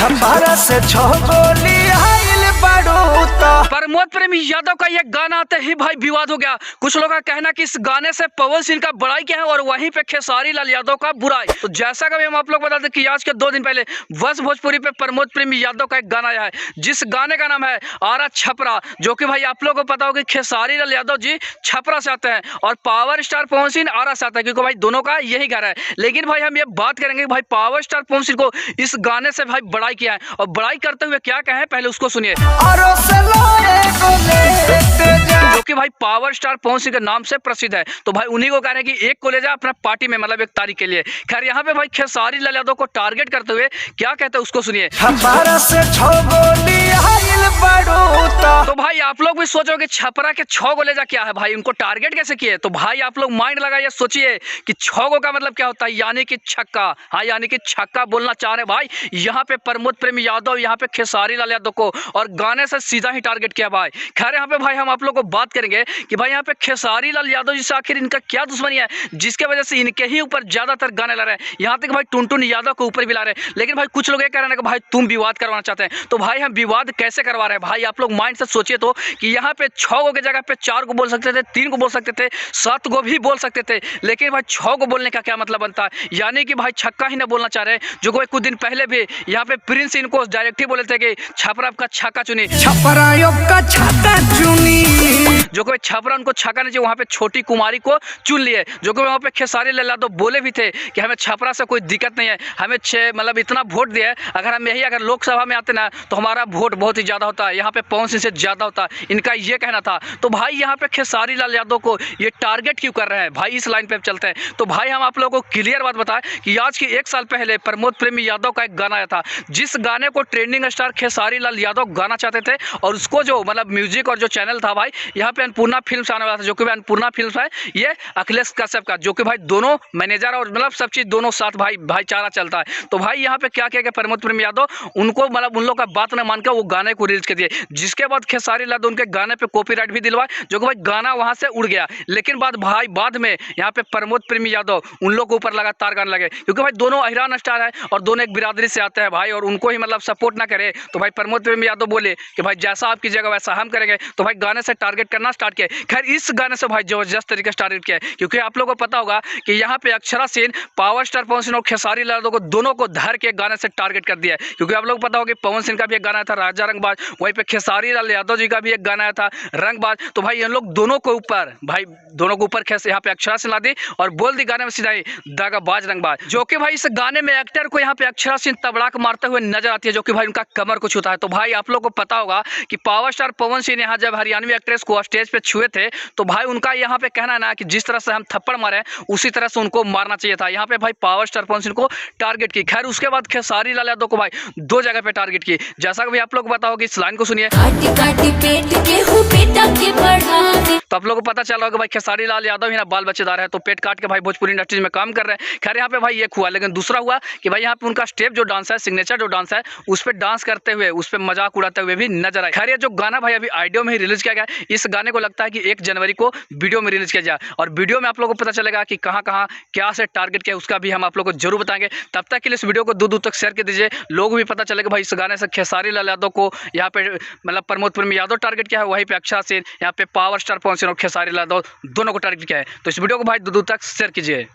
छपारा से 6 गोली आइल बारूद। प्रमोद प्रेमी यादव का ये गाना आते ही भाई विवाद हो गया। कुछ लोगों का कहना कि इस गाने से पवन सिंह का बड़ाई क्या है और वहीं पे खेसारी लाल यादव का बुराई। तो जैसा कि हम आप लोग बता दें कि आज के 2 दिन पहले वस भोजपुरी पे प्रमोद प्रेमी यादव का एक गाना आया है, जिस गाने का नाम है आरा छपरा, जो कि भाई आप लोगों को पता होगा खेसारी लाल यादव जी छपरा से आते हैं और पावर स्टार पवन सिंह आरा से आता है, क्योंकि भाई दोनों का यही घर है। लेकिन भाई हम ये बात करेंगे भाई पावर स्टार पवन सिंह को इस गाने से भाई बड़ाई किया है और बड़ाई करते हुए क्या कहे पहले उसको सुनिए। जो कि भाई पावर स्टार पवन सिंह के नाम से प्रसिद्ध है, तो भाई उन्हीं को कह रहे हैं कि एक को ले जा अपना पार्टी में, मतलब एक तारीख के लिए। खैर यहाँ पे भाई खेसारी लाल यादव को टारगेट करते हुए क्या कहते हैं उसको सुनिए। तो भाई आप लोग भी सोचोगे छपरा के 6 को ले जा क्या है भाई, उनको टारगेट कैसे किए। तो भाई आप लोग माइंड लगाइए, सोचिए कि 6 को का मतलब क्या होता है, यानी कि छक्का। हाँ, यानी कि छक्का बोलना चाह रहे भाई यहाँ पे प्रमोद प्रेमी यादव, यहाँ पे खेसारी लाल यादव को, और गाने से सीधा ही टारगेट किया भाई। खैर यहाँ पे भाई हम आप लोग को बात करेंगे कि भाई यहाँ पे खेसारी लाल यादव जी से आखिर इनका क्या दुश्मनी है, जिसके वजह से इनके ही ऊपर ज्यादातर गाने ला रहे हैं। यहाँ तक भाई टुनटुन यादव के ऊपर भी ला रहे हैं। लेकिन भाई कुछ लोग ये कह रहे हैं कि भाई तुम विवाद करवाना चाहते हैं। तो भाई हम विवाद कैसे करवा रहे हैं भाई, आप लोग माइंड से सोचिए तो कि यहाँ पे 6 को की जगह पे 4 को बोल सकते थे, 3 को बोल सकते थे, 7 को भी बोल सकते थे। लेकिन भाई 6 को बोलने का क्या मतलब बनता है, यानी कि भाई छक्का ही ना बोलना चाह रहे। जो कोई कुछ दिन पहले भी यहाँ पे प्रिंस इनको डायरेक्ट ही बोले थे कि छपरा का छक्का चुनी, जो कोई छपरा उनको छक्का नहीं चाहिए, वहाँ पे छोटी कुमारी को चुन लिए। जो कि वहाँ पे खेसारी लाल यादव बोले भी थे कि हमें छपरा से कोई दिक्कत नहीं है, हमें मतलब इतना वोट दिया है, अगर हम यही अगर लोकसभा में आते ना तो हमारा वोट बहुत ही ज़्यादा होता है, यहाँ पे पवन सिंह से ज़्यादा होता है, इनका ये कहना था। तो भाई यहाँ पे खेसारी लाल यादव को ये टारगेट क्यों कर रहे हैं भाई, इस लाइन पे चलते हैं। तो भाई हम आप लोगों को क्लियर बात बताएं कि आज की 1 साल पहले प्रमोद प्रेमी यादव का एक गाना आया था, जिस गाने को ट्रेंडिंग स्टार खेसारी लाल यादव गाना चाहते थे, और उसको जो मतलब म्यूजिक और जो चैनल था भाई यहाँ पे अन्नपूर्णा फिल्म्स आने वाला था, जो कि अन्नपूर्णा फिल्म्स है ये अखिलेश कश्यप का, जो कि भाई दोनों मैनेजर और मतलब सब चीज दोनों साथ भाई भाईचारा चलता है। तो भाई यहाँ पे क्या किया गया, प्रमोद प्रेमी यादव उनको मतलब उन लोग का बात न मानकर वो गाने को रिलीज कर दिए, जिसके बाद खेसारी लाल उनके गाने पे कॉपीराइट भी दिलवाए, जो कि भाई गाना वहां से उड़ गया। लेकिन बाद में यहाँ पे प्रमोद प्रेमी यादव उन लोग के ऊपर लगातार गाने लगे, क्योंकि भाई दोनों अहिरान स्टार है और दोनों एक बिरादरी से आते हैं भाई, और उनको ही मतलब सपोर्ट ना करे। तो भाई प्रमोद प्रेमी यादव बोले कि भाई जैसा आप कीजिएगा वैसा हम करेंगे। तो भाई गाने से टारगेट करना स्टार्ट किया। खैर इस गाने से भाई जबरदस्त तरीके से टारगेट किया, क्योंकि आप लोगों को पता होगा कि यहाँ पे अक्षरा सेन, पावर स्टार पवन सिंह और खेसारी लाल यादव को दोनों को धर के गाने से टारगेट कर दिया है। क्योंकि आप लोग को पता होगा कि पवन सिंह का भी एक गाना था राजा रंगबाज, वहीं पे खेसारी लाल यादव जी का भी एक गाना आया था रंगबाज। तो भाई इन लोग दोनों के ऊपर यहाँ पे अक्षरा सिंह ला दी और बोल दी गाने में सीधा ही दागाबाज रंगबाज, जो कि भाई इस गाने में एक्टर को यहाँ पे अक्षरा सिंह तबड़ाक मारते हुए नजर आती है, जो कि भाई उनका कमर को छूता है। तो भाई आप लोग को पता होगा कि पावर स्टार पवन सिंह यहाँ जब हरियाणवी एक्ट्रेस को स्टेज पे छुए थे, तो भाई उनका यहाँ पे कहना है ना कि जिस तरह से हम थप्पड़ मारे उसी तरह से उनको मारना चाहिए था। यहाँ पे भाई पावर स्टार पवन सिंह को टारगेट की। खैर उसके बाद खेसारी लाल यादव को भाई 2 जगह पे टारगेट की, जैसा कि आप लोग को पता होगा, इस लाइन को सुनिए। तो आप लोगों को पता चला होगा भाई खेसारी लाल यादव ही ना बाल बच्चेदार है, तो पेट काट के भाई भोजपुरी इंडस्ट्री में काम कर रहे हैं। खैर यहाँ पे भाई एक हुआ, लेकिन दूसरा हुआ कि भाई यहाँ पे उनका स्टेप जो डांस है, सिग्नेचर जो डांस है, उस पर डांस करते हुए, उस पर मजाक उड़ाते हुए भी नजर आए। खैर ये जो गाना भाई अभी ऑडियो में ही रिलीज किया गया, इस गाने को लगता है कि 1 जनवरी को वीडियो में रिलीज किया जाए, और वीडियो में आप लोगों को पता चलेगा कि कहाँ क्या से टारगेट किया, उसका भी हम आप लोग को जरूर बताएंगे। तब तक के लिए इस वीडियो को दूर तक शेयर कर दीजिए, लोग भी पता चलेगा भाई इस गाने से खेसारी लाल यादव को यहाँ पे मतलब प्रमोद प्रेमी यादव टारगेट किया है, वहीं पे अक्षरा सेन, यहाँ पे पावर स्टार पवन सिंह और खेसारी लाल यादव दोनों को टारगेट किया है। तो इस वीडियो को भाई दूर तक शेयर कीजिए।